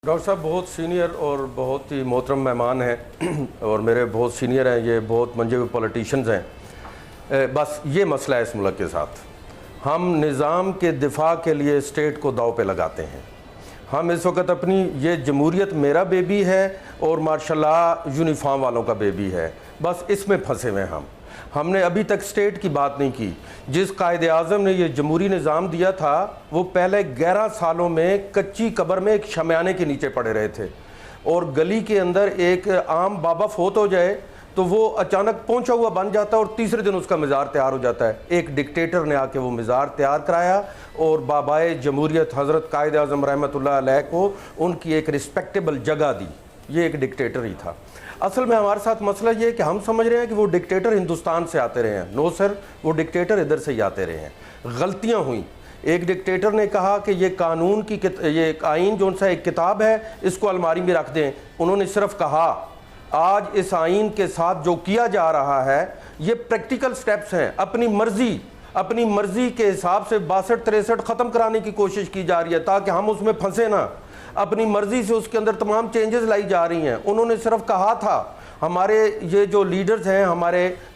Doctor صاحب بہت senior اور بہت ہی محترم مہمان ہیں اور میرے بہت سینئر ہیں، یہ بہت منجے ہوئے پولیٹیشنز ہیں۔ بس یہ مسئلہ ہے اس ملک کے ساتھ، ہم نظام کے دفاع کے لیے اسٹیٹ کو داؤ پہ لگاتے ہیں۔ ہم اس وقت اپنی یہ جمہوریت میرا بیبی ہے اور ماشاء اللہ یونیفارم والوں کا بیبی ہے، بس اس میں پھنسے ہوئے ہیں ہم نے ابھی تک اسٹیٹ کی بات نہیں کی۔ جس قائد اعظم نے یہ جمہوری نظام دیا تھا وہ پہلے 11 سالوں میں کچی قبر میں ایک شمیانے کے نیچے پڑے رہے تھے، اور گلی کے اندر ایک عام بابا فوت ہو جائے تو وہ اچانک پہنچا ہوا بن جاتا ہے اور تیسرے دن اس کا مزار تیار ہو جاتا ہے۔ ایک ڈکٹیٹر نے آ کے وہ مزار تیار کرایا اور بابائے جمہوریت حضرت قائد اعظم رحمۃ اللہ علیہ کو ان کی ایک رسپیکٹیبل جگہ دی۔ یہ ایک ڈکٹیٹر ہی تھا۔ اصل میں ہمارے ساتھ مسئلہ یہ ہے کہ ہم سمجھ رہے ہیں کہ وہ ڈکٹیٹر ہندوستان سے آتے رہے ہیں۔ نو سر، وہ ڈکٹیٹر ادھر سے ہی آتے رہے ہیں۔ غلطیاں ہوئیں۔ ایک ڈکٹیٹر نے کہا کہ یہ قانون کی یہ آئین جو سا ایک کتاب ہے اس کو الماری میں رکھ دیں۔ انہوں نے صرف کہا۔ آج اس آئین کے ساتھ جو کیا جا رہا ہے یہ پریکٹیکل سٹیپس ہیں، اپنی مرضی کے حساب سے 62-63 ختم کرانے کی کوشش کی جا رہی ہے تاکہ ہم اس میں پھنسے نہ۔ اپنی مرضی سے اس کے اندر تمام چینجز لائی جا رہی ہیں۔ انہوں نے صرف کہا تھا۔ ہمارے یہ جو لیڈرز ہیں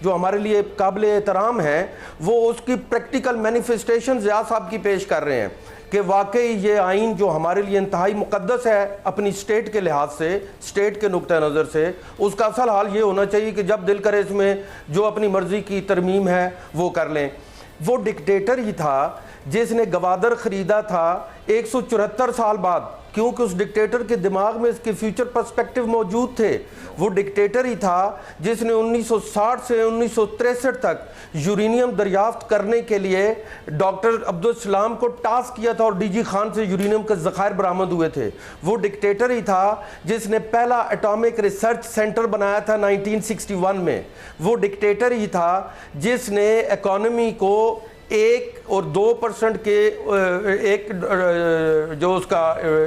جو ہمارے لیے قابل احترام ہیں وہ اس کی پریکٹیکل مینیفیسٹیشن ضیاء صاحب کی پیش کر رہے ہیں کہ واقعی یہ آئین جو ہمارے لیے انتہائی مقدس ہے اپنی اسٹیٹ کے لحاظ سے، اسٹیٹ کے نقطہ نظر سے، اس کا اصل حال یہ ہونا چاہیے کہ جب دل کرے اس میں جو اپنی مرضی کی ترمیم ہے وہ کر لیں۔ وہ ڈکٹیٹر ہی تھا جس نے گوادر خریدا تھا 174 سال بعد، کیونکہ اس ڈکٹیٹر کے دماغ میں اس کے فیوچر پرسپیکٹیو موجود تھے۔ وہ ڈکٹیٹر ہی تھا جس نے 1960 سے 1963 تک یورینیم دریافت کرنے کے لیے ڈاکٹر عبدالسلام کو ٹاسک کیا تھا اور ڈی جی خان سے یورینیم کے ذخائر برآمد ہوئے تھے۔ وہ ڈکٹیٹر ہی تھا جس نے پہلا ایٹامک ریسرچ سینٹر بنایا تھا 1961 میں۔ وہ ڈکٹیٹر ہی تھا جس نے اکانومی کو 1 اور 2% کے ایک جو اس کا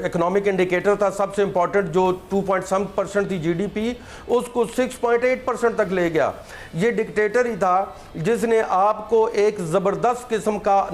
اکنامک انڈیکیٹر تھا سب سے امپورٹنٹ جو 2.7% تھی جی ڈی پی، اس کو 6.8% تک لے گیا۔ یہ ڈکٹیٹر ہی تھا جس نے آپ کو ایک زبردست قسم کا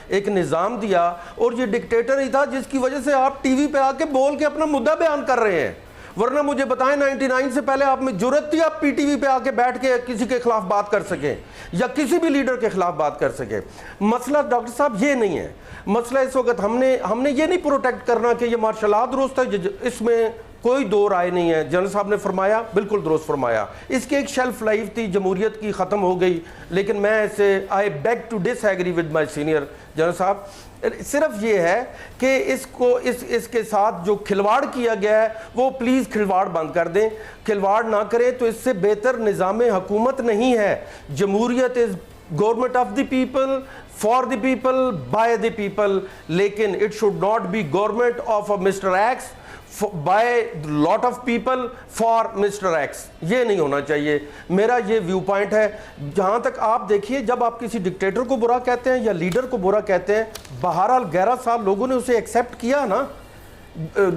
ایک نظام دیا، اور یہ ڈکٹیٹر ہی تھا جس کی وجہ سے آپ ٹی وی پہ آ کے بول کے اپنا مدعا بیان کر رہے ہیں۔ ورنہ مجھے بتائیں 99 سے پہلے آپ میں جرأت تھی آپ پی ٹی وی پہ آ کے بیٹھ کے کسی کے خلاف بات کر سکیں یا کسی بھی لیڈر کے خلاف بات کر سکیں؟ مسئلہ ڈاکٹر صاحب یہ نہیں ہے۔ مسئلہ اس وقت ہم نے یہ نہیں پروٹیکٹ کرنا کہ یہ مارشل لا درست ہے، اس میں کوئی دو رائے نہیں ہے۔ جنرل صاحب نے فرمایا، بالکل درست فرمایا، اس کی ایک شیلف لائف تھی، جمہوریت کی ختم ہو گئی، لیکن میں اسے I beg to disagree with my senior general صاحب۔ صرف یہ ہے کہ اس کے ساتھ جو کھلواڑ کیا گیا ہے وہ پلیز کھلواڑ بند کر دیں۔ کھلواڑ نہ کریں تو اس سے بہتر نظام حکومت نہیں ہے۔ جمہوریت is government of the people, for the people, by the people, لیکن it should not be government of mister X by lot of people for mister X. یہ نہیں ہونا چاہیے۔ میرا یہ ویو پوائنٹ ہے۔ جہاں تک آپ دیکھیے، جب آپ کسی ڈکٹیٹر کو برا کہتے ہیں یا لیڈر کو برا کہتے ہیں، بہرحال 11 سال لوگوں نے اسے ایکسیپٹ کیا نا۔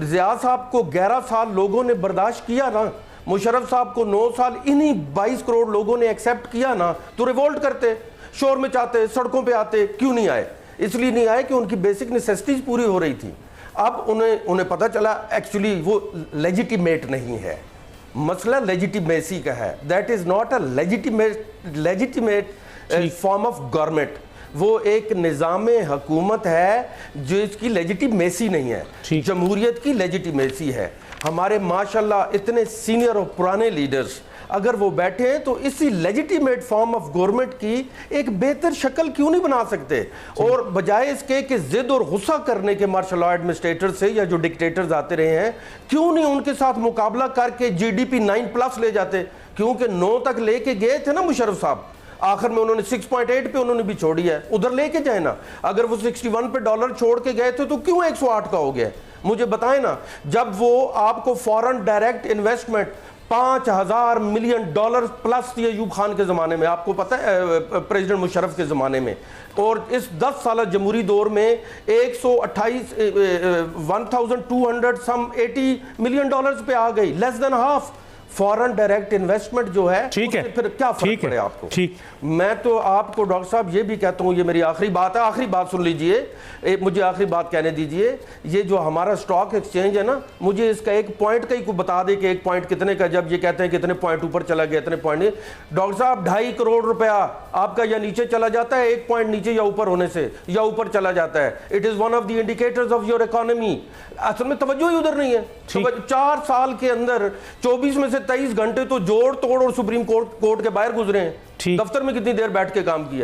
ضیاء صاحب کو 11 سال لوگوں نے برداشت کیا نا۔ مشرف صاحب کو 9 سال انہی 22 کروڑ لوگوں نے ایکسیپٹ کیا نا۔ تو ریولٹ کرتے، شور مچاتے، سڑکوں پہ آتے، کیوں نہیں آئے؟ اس لیے نہیں آئے کہ ان کی بیسک نیسیسٹیز پوری ہو رہی تھی۔ اب انہیں پتہ چلا ایکچولی وہ لیجیٹیمیٹ نہیں ہے۔ مسئلہ لیجیٹیمیسی کا ہے۔ That is not a legitimate form of government. وہ ایک نظام حکومت ہے جو اس کی لیجیٹیمیسی نہیں ہے، جمہوریت کی لیجیٹیمیسی ہے۔ ہمارے ماشاءاللہ اتنے سینئر اور پرانے لیڈرز اگر وہ بیٹھے ہیں تو اسی لیجیٹیمیٹ فارم آف گورنمنٹ کی ایک بہتر شکل کیوں نہیں بنا سکتے؟ اور بجائے اس کے کہ ضد اور غصہ کرنے کے مارشل لا ایڈمنسٹریٹر سے یا جو ڈکٹیٹرز آتے رہے ہیں، کیوں نہیں ان کے ساتھ مقابلہ کر کے جی ڈی پی 9+ لے جاتے؟ کیونکہ 9 تک لے کے گئے تھے نا مشرف صاحب، آخر میں انہوں نے 6.8 پہ انہوں نے بھی چھوڑی ہے۔ ادھر لے کے جائیں نا۔ اگر وہ 61 پہ ڈالر چھوڑ کے گئے تھے تو کیوں 108 کا ہو گیا؟ مجھے بتائیں نا۔ جب وہ آپ کو فورن ڈائریکٹ انویسٹمنٹ $5000 ملین پلس تھی ایوب خان کے زمانے میں، آپ کو پتہ ہے پریزیڈنٹ مشرف کے زمانے میں، اور اس 10 سالہ جمہوری دور میں 1280 ملین ڈالرز پہ آ گئی، less than half. Foreign direct investment جو ہے ٹھیک ہے، اس سے پھر کیا فرق پڑے آپ کو؟ ٹھیک، میں تو آپ کو ڈاکٹر صاحب یہ بھی کہتا ہوں، یہ میری آخری بات ہے، آخری بات سن لیجئے، مجھے آخری بات کہنے دیجئے، یہ جو ہمارا سٹاک ایکسچینج ہے نا، مجھے اس کا ایک پوائنٹ کا ہی کو بتا دے کہ ایک پوائنٹ کتنے کا، جب یہ کہتے ہیں کہ اتنے پوائنٹ اوپر چلا گیا، اتنے پوائنٹ نہیں، ڈاکٹر صاحب 2.5 کروڑ روپیہ آپ کا یا نیچے چلا جاتا ہے ایک پوائنٹ نیچے یا اوپر ہونے سے، یا اوپر چلا جاتا ہے، it is one of the indicators of your economy. اصل میں توجہ ہی ادھر نہیں ہے. 4 سال کے اندر 24 میں سے 23 گھنٹے تو جوڑ توڑ اور سپریم کورٹ کے باہر گزرے ہیں. دفتر میں کتنی دیر بیٹھ کے کام کیا.